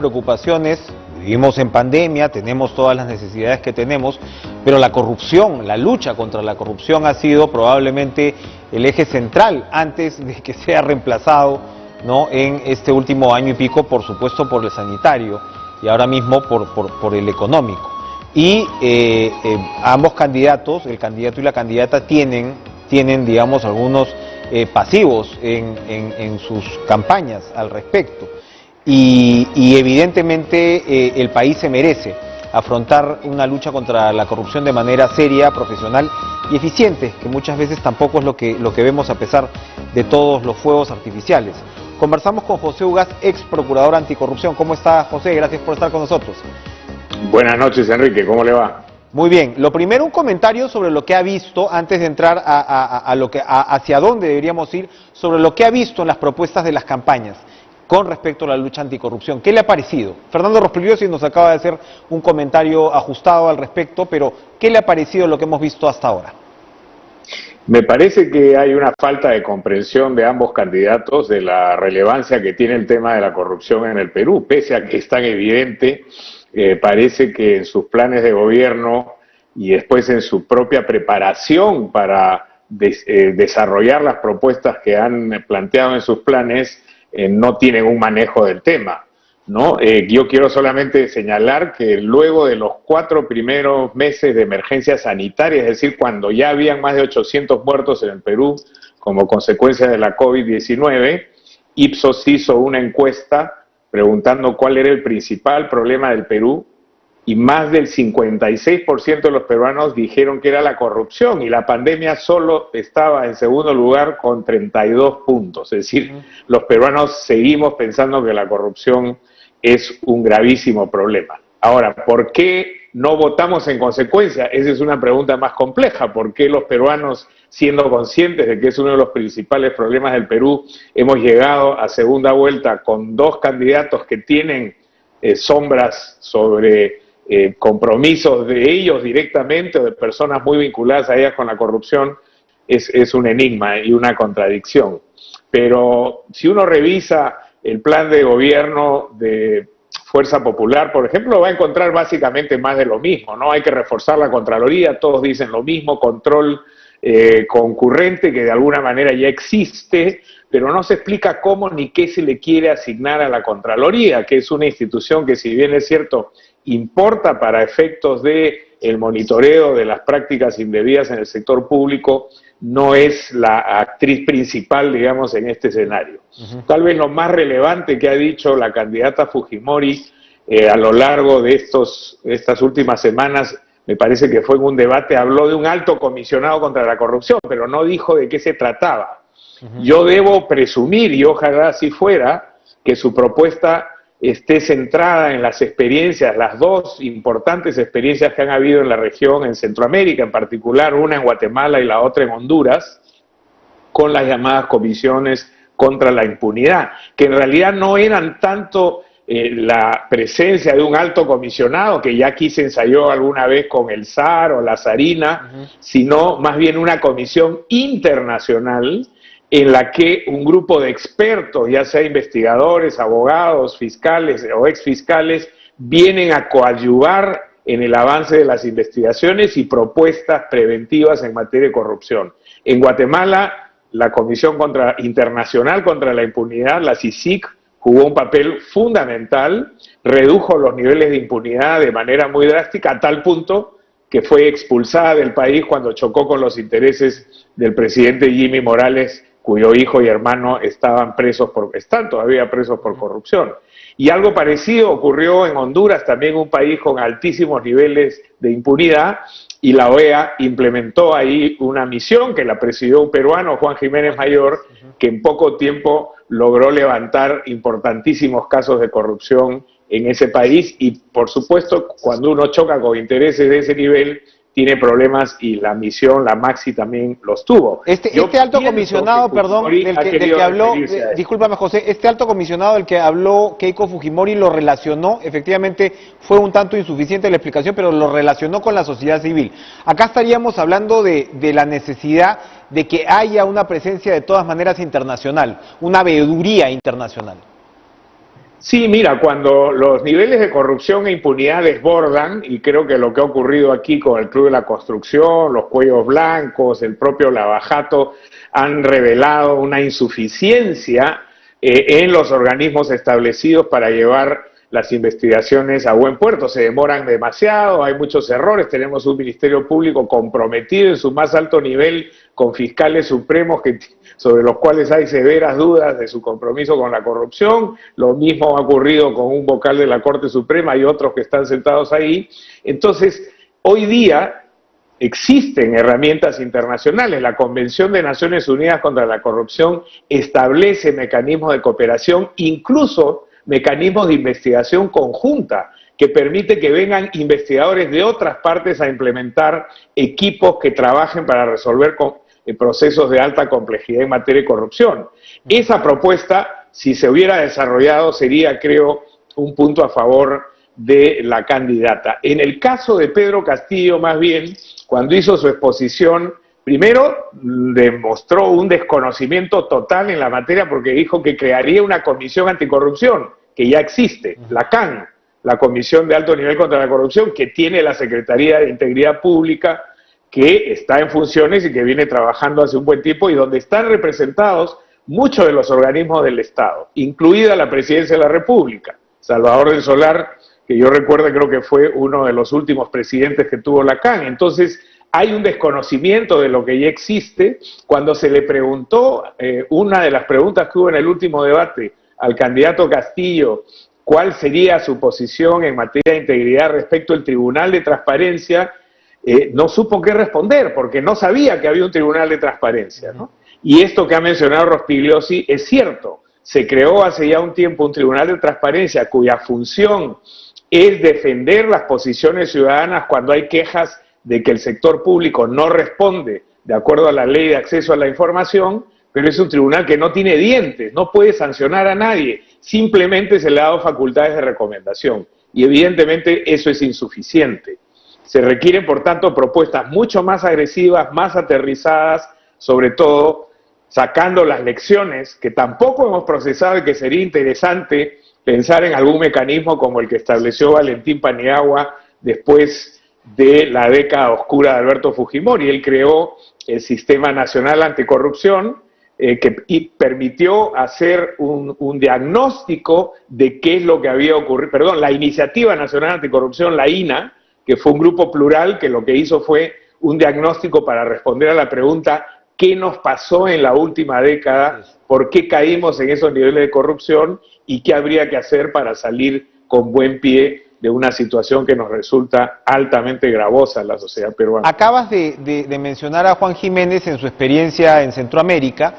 preocupaciones, vivimos en pandemia, tenemos todas las necesidades que tenemos, pero la corrupción, la lucha contra la corrupción ha sido probablemente el eje central antes de que sea reemplazado, ¿no?, en este último año y pico, por supuesto, por el sanitario y ahora mismo por el económico. Y ambos candidatos, el candidato y la candidata, tienen digamos, algunos pasivos en sus campañas al respecto. Y evidentemente el país se merece afrontar una lucha contra la corrupción de manera seria, profesional y eficiente, que muchas veces tampoco es lo que vemos a pesar de todos los fuegos artificiales. Conversamos con José Ugaz, ex procurador anticorrupción. ¿Cómo está, José? Gracias por estar con nosotros. Buenas noches, Enrique. ¿Cómo le va? Muy bien. Lo primero, un comentario sobre lo que ha visto, antes de entrar hacia dónde deberíamos ir, sobre lo que ha visto en las propuestas de las campañas con respecto a la lucha anticorrupción. ¿Qué le ha parecido? Fernando Rospigliosi nos acaba de hacer un comentario ajustado al respecto, pero ¿qué le ha parecido lo que hemos visto hasta ahora? Me parece que hay una falta de comprensión de ambos candidatos de la relevancia que tiene el tema de la corrupción en el Perú, pese a que es tan evidente. Parece que en sus planes de gobierno y después en su propia preparación para desarrollar las propuestas que han planteado en sus planes, no tienen un manejo del tema, ¿no? Yo quiero solamente señalar que luego de los 4 primeros meses de emergencia sanitaria, es decir, cuando ya habían más de 800 muertos en el Perú como consecuencia de la COVID-19, Ipsos hizo una encuesta preguntando cuál era el principal problema del Perú, y más del 56% de los peruanos dijeron que era la corrupción, y la pandemia solo estaba en segundo lugar con 32 puntos. Es decir, los peruanos seguimos pensando que la corrupción es un gravísimo problema. Ahora, ¿por qué no votamos en consecuencia? Esa es una pregunta más compleja. ¿Por qué los peruanos, siendo conscientes de que es uno de los principales problemas del Perú, hemos llegado a segunda vuelta con 2 candidatos que tienen sombras sobre compromisos de ellos directamente o de personas muy vinculadas a ellas con la corrupción? Es un enigma y una contradicción. Pero si uno revisa el plan de gobierno de Fuerza Popular, por ejemplo, va a encontrar básicamente más de lo mismo, ¿no? Hay que reforzar la Contraloría, todos dicen lo mismo, control concurrente, que de alguna manera ya existe, pero no se explica cómo ni qué se le quiere asignar a la Contraloría, que es una institución que, si bien es cierto, importa para efectos de el monitoreo de las prácticas indebidas en el sector público, no es la actriz principal, digamos, en este escenario. Tal vez lo más relevante que ha dicho la candidata Fujimori a lo largo de estas últimas semanas, me parece que fue en un debate, habló de un alto comisionado contra la corrupción, pero no dijo de qué se trataba. Yo debo presumir, y ojalá así fuera, que su propuesta esté centrada en las experiencias, las 2 importantes experiencias que han habido en la región, en Centroamérica en particular, una en Guatemala y la otra en Honduras, con las llamadas comisiones contra la impunidad, que en realidad no eran tanto la presencia de un alto comisionado, que ya aquí se ensayó alguna vez con el SAR o la Sarina, sino más bien una comisión internacional en la que un grupo de expertos, ya sea investigadores, abogados, fiscales o exfiscales, vienen a coadyuvar en el avance de las investigaciones y propuestas preventivas en materia de corrupción. En Guatemala, la Comisión Internacional contra la Impunidad, la CICIG, jugó un papel fundamental, redujo los niveles de impunidad de manera muy drástica, a tal punto que fue expulsada del país cuando chocó con los intereses del presidente Jimmy Morales, cuyo hijo y hermano están todavía presos por corrupción. Y algo parecido ocurrió en Honduras, también un país con altísimos niveles de impunidad, y la OEA implementó ahí una misión que la presidió un peruano, Juan Jiménez Mayor, que en poco tiempo logró levantar importantísimos casos de corrupción en ese país. Y por supuesto, cuando uno choca con intereses de ese nivel, tiene problemas, y la misión, la Maxi, también los tuvo. Este alto comisionado, perdón, del que habló, discúlpame José, este alto comisionado del que habló Keiko Fujimori lo relacionó, efectivamente fue un tanto insuficiente la explicación, pero lo relacionó con la sociedad civil. Acá estaríamos hablando de la necesidad de que haya una presencia de todas maneras internacional, una veeduría internacional. Sí, mira, cuando los niveles de corrupción e impunidad desbordan, y creo que lo que ha ocurrido aquí con el Club de la Construcción, los cuellos blancos, el propio Lavajato, han revelado una insuficiencia en los organismos establecidos para llevar las investigaciones a buen puerto. Se demoran demasiado, hay muchos errores, tenemos un Ministerio Público comprometido en su más alto nivel con fiscales supremos sobre los cuales hay severas dudas de su compromiso con la corrupción. Lo mismo ha ocurrido con un vocal de la Corte Suprema y otros que están sentados ahí. Entonces, hoy día existen herramientas internacionales. La Convención de Naciones Unidas contra la Corrupción establece mecanismos de cooperación, incluso mecanismos de investigación conjunta, que permite que vengan investigadores de otras partes a implementar equipos que trabajen para resolver procesos de alta complejidad en materia de corrupción. Esa propuesta, si se hubiera desarrollado, sería, creo, un punto a favor de la candidata. En el caso de Pedro Castillo, más bien, cuando hizo su exposición, primero demostró un desconocimiento total en la materia porque dijo que crearía una comisión anticorrupción, que ya existe, la CAN, la Comisión de Alto Nivel contra la Corrupción, que tiene la Secretaría de Integridad Pública, que está en funciones y que viene trabajando hace un buen tiempo y donde están representados muchos de los organismos del Estado, incluida la Presidencia de la República. Salvador del Solar, que yo recuerdo, creo que fue uno de los últimos presidentes que tuvo la CAN. Entonces, hay un desconocimiento de lo que ya existe. Cuando se le preguntó, una de las preguntas que hubo en el último debate al candidato Castillo, cuál sería su posición en materia de integridad respecto al Tribunal de Transparencia, no supo qué responder, porque no sabía que había un Tribunal de Transparencia, ¿no? Y esto que ha mencionado Rospigliosi es cierto. Se creó hace ya un tiempo un Tribunal de Transparencia cuya función es defender las posiciones ciudadanas cuando hay quejas de que el sector público no responde de acuerdo a la ley de acceso a la información, pero es un tribunal que no tiene dientes, no puede sancionar a nadie, simplemente se le ha dado facultades de recomendación y evidentemente eso es insuficiente. Se requieren, por tanto, propuestas mucho más agresivas, más aterrizadas, sobre todo sacando las lecciones que tampoco hemos procesado y que sería interesante pensar en algún mecanismo como el que estableció Valentín Paniagua después de la década oscura de Alberto Fujimori. Él creó el Sistema Nacional Anticorrupción que permitió hacer un diagnóstico de qué es lo que había ocurrido, perdón, la Iniciativa Nacional Anticorrupción, la INA, que fue un grupo plural que lo que hizo fue un diagnóstico para responder a la pregunta ¿qué nos pasó en la última década? ¿Por qué caímos en esos niveles de corrupción? ¿Y qué habría que hacer para salir con buen pie de una situación que nos resulta altamente gravosa en la sociedad peruana? Acabas de mencionar a Juan Jiménez en su experiencia en Centroamérica,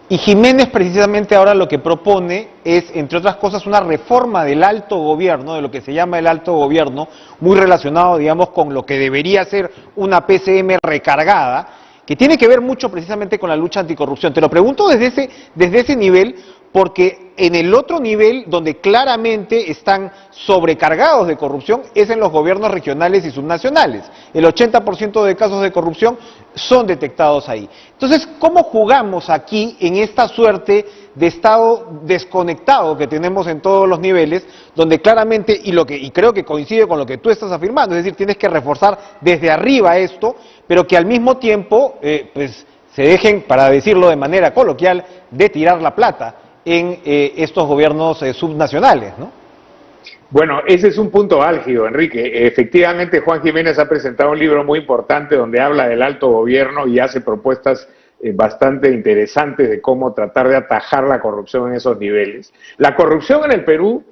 y Jiménez precisamente ahora lo que propone es, entre otras cosas, una reforma del alto gobierno, de lo que se llama el alto gobierno, muy relacionado, digamos, con lo que debería ser una PCM recargada, que tiene que ver mucho precisamente con la lucha anticorrupción. Te lo pregunto desde ese nivel, porque en el otro nivel, donde claramente están sobrecargados de corrupción, es en los gobiernos regionales y subnacionales. El 80% de casos de corrupción son detectados ahí. Entonces, ¿cómo jugamos aquí en esta suerte de Estado desconectado que tenemos en todos los niveles, donde claramente, y creo que coincide con lo que tú estás afirmando, es decir, tienes que reforzar desde arriba esto, pero que al mismo tiempo, pues, se dejen, para decirlo de manera coloquial, de tirar la plata en estos gobiernos subnacionales, ¿no? Bueno, ese es un punto álgido, Enrique. Efectivamente, Juan Jiménez ha presentado un libro muy importante donde habla del alto gobierno y hace propuestas bastante interesantes de cómo tratar de atajar la corrupción en esos niveles. La corrupción en el Perú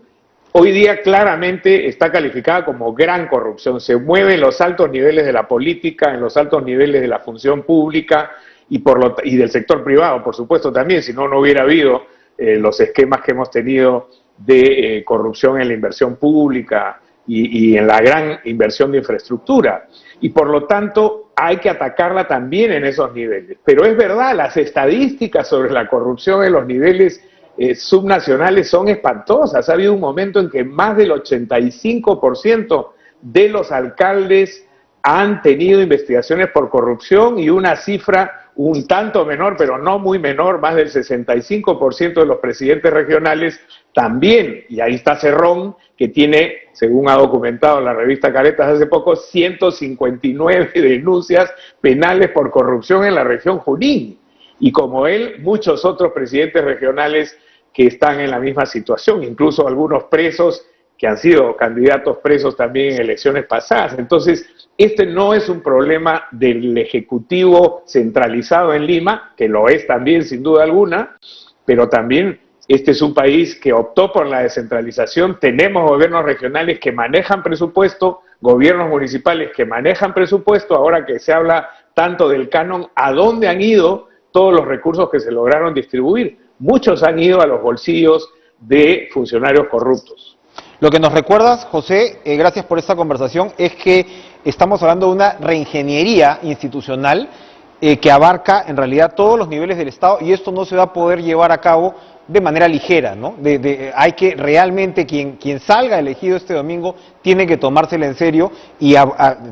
hoy día claramente está calificada como gran corrupción. Se mueve en los altos niveles de la política, en los altos niveles de la función pública y del sector privado, por supuesto también, si no, no hubiera habido los esquemas que hemos tenido de corrupción en la inversión pública y en la gran inversión de infraestructura. Y por lo tanto hay que atacarla también en esos niveles. Pero es verdad, las estadísticas sobre la corrupción en los niveles subnacionales son espantosas. Ha habido un momento en que más del 85% de los alcaldes han tenido investigaciones por corrupción y una cifra un tanto menor, pero no muy menor, más del 65% de los presidentes regionales también, y ahí está Cerrón, que tiene, según ha documentado la revista Caretas hace poco, 159 denuncias penales por corrupción en la región Junín. Y como él, muchos otros presidentes regionales que están en la misma situación, incluso algunos presos que han sido candidatos presos también en elecciones pasadas. Entonces, este no es un problema del Ejecutivo centralizado en Lima, que lo es también sin duda alguna, pero también este es un país que optó por la descentralización. Tenemos gobiernos regionales que manejan presupuesto, gobiernos municipales que manejan presupuesto. Ahora que se habla tanto del canon, ¿a dónde han ido todos los recursos que se lograron distribuir? Muchos han ido a los bolsillos de funcionarios corruptos. Lo que nos recuerdas, José, gracias por esta conversación, es que estamos hablando de una reingeniería institucional que abarca en realidad todos los niveles del Estado, y esto no se va a poder llevar a cabo de manera ligera, ¿no? Hay que realmente, quien salga elegido este domingo tiene que tomársela en serio y,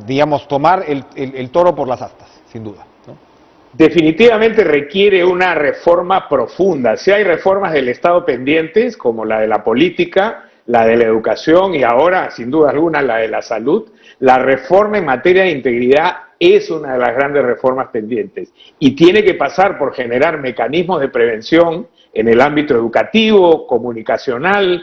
digamos, tomar el toro por las astas, sin duda, ¿no? Definitivamente requiere una reforma profunda. Si hay reformas del Estado pendientes, como la de la política, la de la educación y ahora, sin duda alguna, la de la salud, la reforma en materia de integridad es una de las grandes reformas pendientes y tiene que pasar por generar mecanismos de prevención en el ámbito educativo, comunicacional.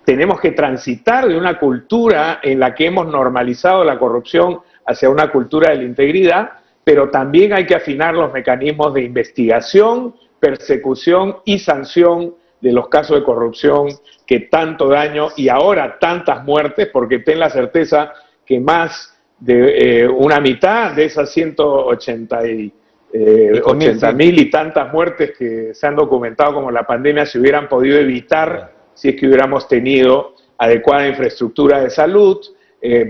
Tenemos que transitar de una cultura en la que hemos normalizado la corrupción hacia una cultura de la integridad, pero también hay que afinar los mecanismos de investigación, persecución y sanción de los casos de corrupción que tanto daño y ahora tantas muertes, porque ten la certeza que más de una mitad de esas 180.000 y tantas muertes que se han documentado como la pandemia se hubieran podido evitar si es que hubiéramos tenido adecuada infraestructura de salud,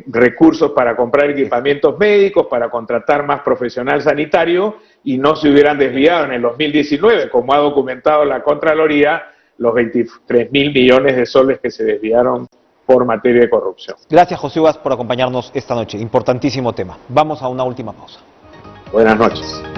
recursos para comprar equipamientos médicos, para contratar más profesional sanitario y no se hubieran desviado en el 2019, como ha documentado la Contraloría, los 23.000 millones de soles que se desviaron por materia de corrupción. Gracias, José Uvas, por acompañarnos esta noche. Importantísimo tema. Vamos a una última pausa. Buenas noches.